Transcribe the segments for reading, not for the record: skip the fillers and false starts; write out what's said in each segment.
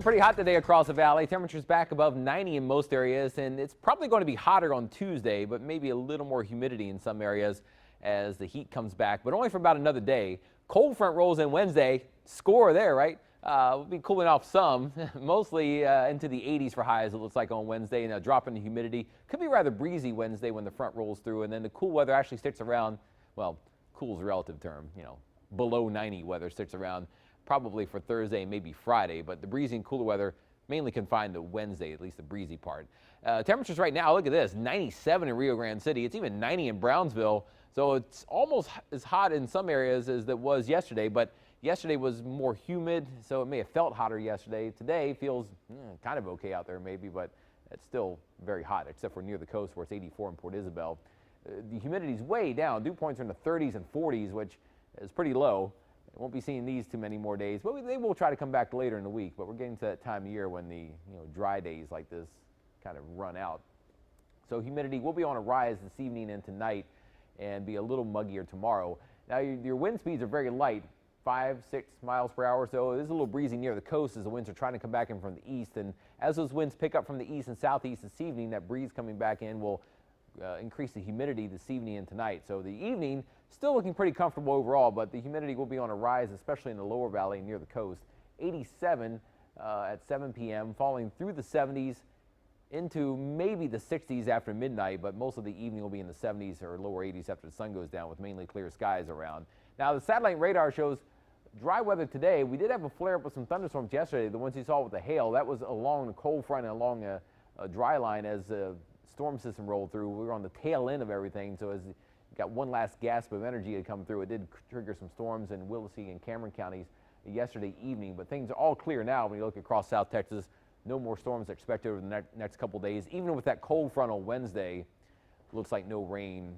Pretty hot today across the valley. Temperatures back above 90 in most areas, and it's probably going to be hotter on Tuesday, but maybe a little more humidity in some areas as the heat comes back, but only for about another day. Cold front rolls in Wednesday. Score there, right? We'll be cooling off some, mostly into the 80s for highs, it looks like on Wednesday, and a drop in the humidity. Could be rather breezy Wednesday when the front rolls through, and then the cool weather actually sticks around. Well, cool is a relative term, below 90 weather sticks around probably for Thursday and maybe Friday, but the breezy and cooler weather mainly confined to Wednesday, at least the breezy part. Temperatures right now, look at this, 97 in Rio Grande City. It's even 90 in Brownsville, so it's almost as hot in some areas as it was yesterday, but yesterday was more humid, so it may have felt hotter yesterday. Today feels kind of okay out there maybe, but it's still very hot, except for near the coast where it's 84 in Port Isabel. The humidity's way down. Dew points are in the 30s and 40s, which is pretty low. Won't be seeing these too many more days, but they will try to come back later in the week. But we're getting to that time of year when the dry days like this kind of run out. So humidity will be on a rise this evening and tonight, and be a little muggier tomorrow. Now your wind speeds are very light, 5-6 miles per hour. So it is a little breezy near the coast as the winds are trying to come back in from the east. And as those winds pick up from the east and southeast this evening, that breeze coming back in will increase the humidity this evening and tonight. So the evening still looking pretty comfortable overall, but the humidity will be on a rise, especially in the lower valley near the coast. 87 at 7 p.m., falling through the 70s into maybe the 60s after midnight, but most of the evening will be in the 70s or lower 80s after the sun goes down with mainly clear skies around. Now the satellite radar shows dry weather today. We did have a flare up with some thunderstorms yesterday, the ones you saw with the hail. That was along the cold front and along a dry line as storm system rolled through. We were on the tail end of everything, so as you got one last gasp of energy to come through, it did trigger some storms in Willacy and Cameron counties yesterday evening, but things are all clear now when you look across South Texas. No more storms expected over the next couple days. Even with that cold front on Wednesday, looks like no rain,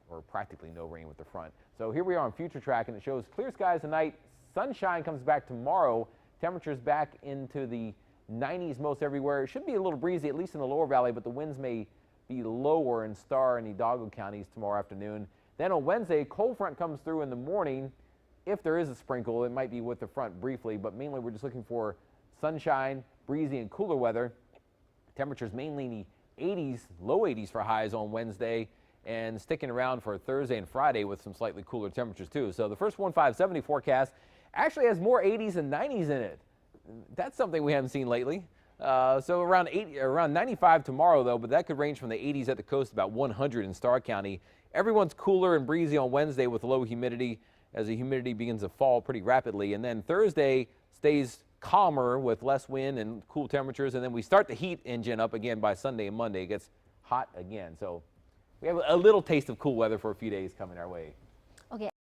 or practically no rain with the front. So here we are on Future Track, and it shows clear skies tonight. Sunshine comes back tomorrow. Temperatures back into the 90s most everywhere. It should be a little breezy, at least in the lower valley, but the winds may be lower in Starr and Hidalgo counties tomorrow afternoon. Then on Wednesday, cold front comes through in the morning. If there is a sprinkle, it might be with the front briefly, but mainly we're just looking for sunshine, breezy and cooler weather. Temperatures mainly in the 80s, low 80s for highs on Wednesday, and sticking around for Thursday and Friday with some slightly cooler temperatures too. So the first 1570 forecast actually has more 80s and 90s in it. That's something we haven't seen lately. So around 95 tomorrow, though, but that could range from the 80s at the coast, about 100 in Starr County. Everyone's cooler and breezy on Wednesday with low humidity as the humidity begins to fall pretty rapidly. And then Thursday stays calmer with less wind and cool temperatures. And then we start the heat engine up again by Sunday and Monday. It gets hot again. So we have a little taste of cool weather for a few days coming our way. Okay.